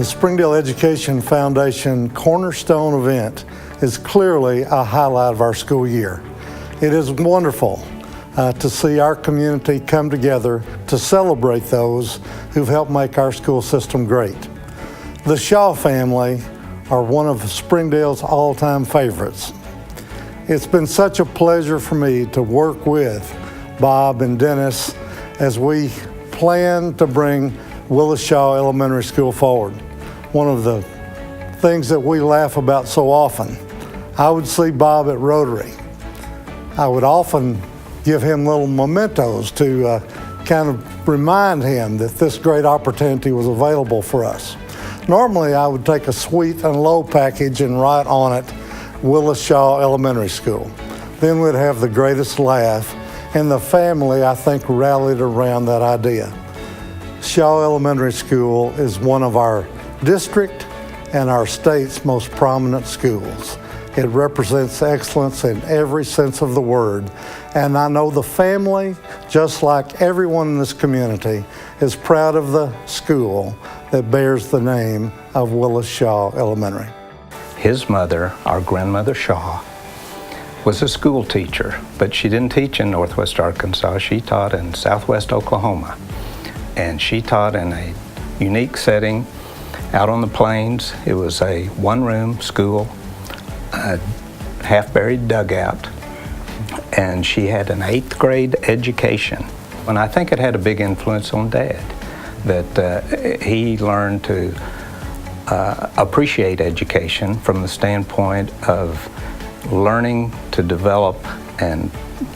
The Springdale Education Foundation Cornerstone event is clearly a highlight of our school year. It is wonderful to see our community come together to celebrate those who've helped make our school system great. The Shaw family are one of Springdale's all-time favorites. It's been such a pleasure for me to work with Bob and Dennis as we plan to bring Willis Shaw Elementary School forward. One of the things that we laugh about so often, I would see Bob at Rotary. I would often give him little mementos to kind of remind him that this great opportunity was available for us. Normally, I would take a sweet and low package and write on it, Willis Shaw Elementary School. Then we'd have the greatest laugh, and the family, I think, rallied around that idea. Shaw Elementary School is one of our district and our state's most prominent schools. It represents excellence in every sense of the word, and I know the family, just like everyone in this community, is proud of the school that bears the name of Willis Shaw Elementary. His mother, our grandmother Shaw, was a school teacher, but she didn't teach in Northwest Arkansas. She taught in Southwest Oklahoma, and she taught in a unique setting out on the plains. It was a one-room school, a half-buried dugout, and she had an 8th grade education. And I think it had a big influence on Dad, that he learned to appreciate education from the standpoint of learning to develop and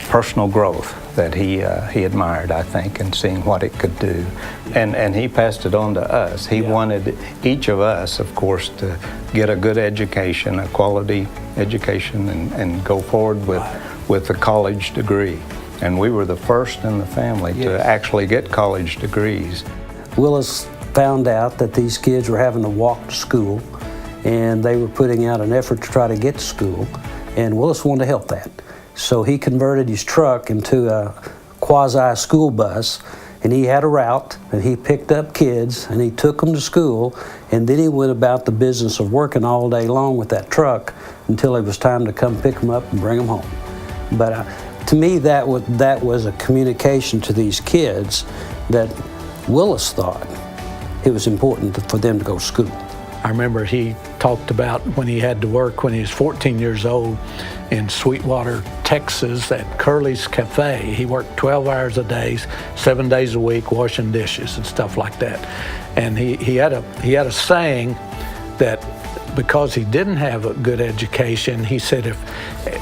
personal growth that he admired, I think, and seeing what it could do. And he passed it on to us. He wanted each of us, of course, to get a good education, a quality education, and go forward with a college degree. And we were the first in the family to actually get college degrees. Willis found out that these kids were having to walk to school, and they were putting out an effort to try to get to school, and Willis wanted to help that. So he converted his truck into a quasi-school bus, and he had a route, and he picked up kids, and he took them to school, and then he went about the business of working all day long with that truck until it was time to come pick them up and bring them home. But to me, that was a communication to these kids that Willis thought it was important for them to go to school. I remember he talked about when he had to work when he was 14 years old in Sweetwater, Texas at Curly's Cafe. He worked 12 hours a day, 7 days a week, washing dishes and stuff like that. And he had a saying that because he didn't have a good education, he said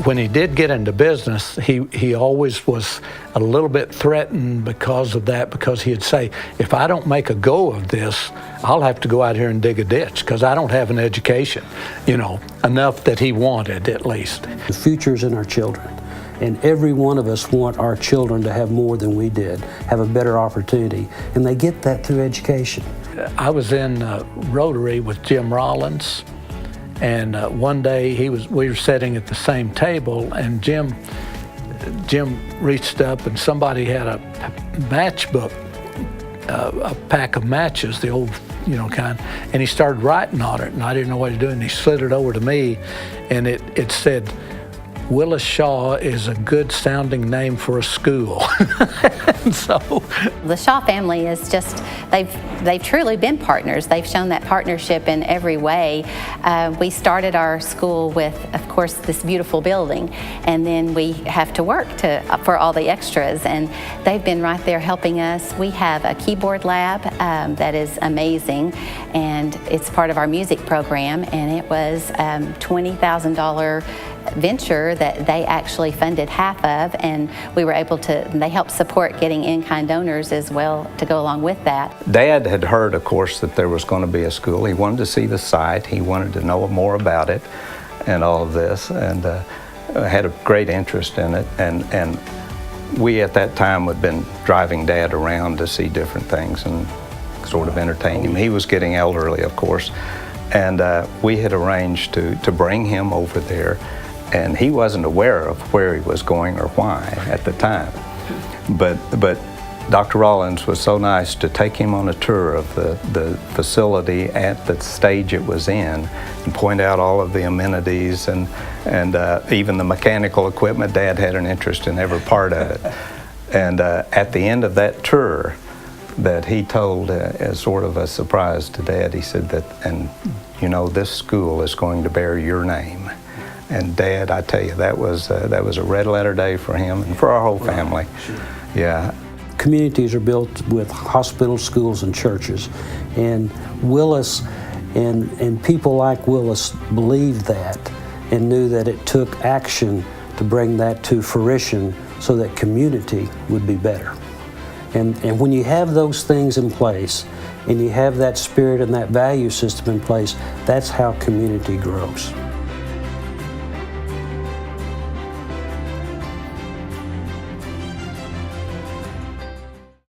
when he did get into business, he always was a little bit threatened because of that, because he'd say, if I don't make a go of this, I'll have to go out here and dig a ditch because I don't have an education, enough that he wanted at least. The future's in our children, and every one of us want our children to have more than we did, have a better opportunity, and they get that through education. I was in Rotary with Jim Rollins, and one day we were sitting at the same table, and Jim reached up and somebody had a matchbook, a pack of matches, the old kind, and he started writing on it, and I didn't know what to do, and he slid it over to me, and it said, Willis Shaw is a good sounding name for a school. So the Shaw family is just, they've truly been partners. They've shown that partnership in every way. We started our school with, of course, this beautiful building, and then we have to work for all the extras, and they've been right there helping us. We have a keyboard lab that is amazing, and it's part of our music program, and it was $20,000 venture that they actually funded half of, and we were able to, they helped support getting in-kind donors as well to go along with that. Dad had heard, of course, that there was going to be a school. He wanted to see the site. He wanted to know more about it and all of this, and had a great interest in it. And we at that time had been driving Dad around to see different things and sort of entertain him. He was getting elderly, of course, and we had arranged to bring him over there. And he wasn't aware of where he was going or why at the time. But Dr. Rollins was so nice to take him on a tour of the facility at the stage it was in and point out all of the amenities and even the mechanical equipment. Dad had an interest in every part of it. And at the end of that tour, that he told as sort of a surprise to Dad, he said that, and you know, this school is going to bear your name. And Dad, I tell you, that was a red letter day for him and for our whole family. Sure. Yeah. Communities are built with hospitals, schools, and churches. And Willis and people like Willis believed that and knew that it took action to bring that to fruition so that community would be better. And when you have those things in place and you have that spirit and that value system in place, that's how community grows.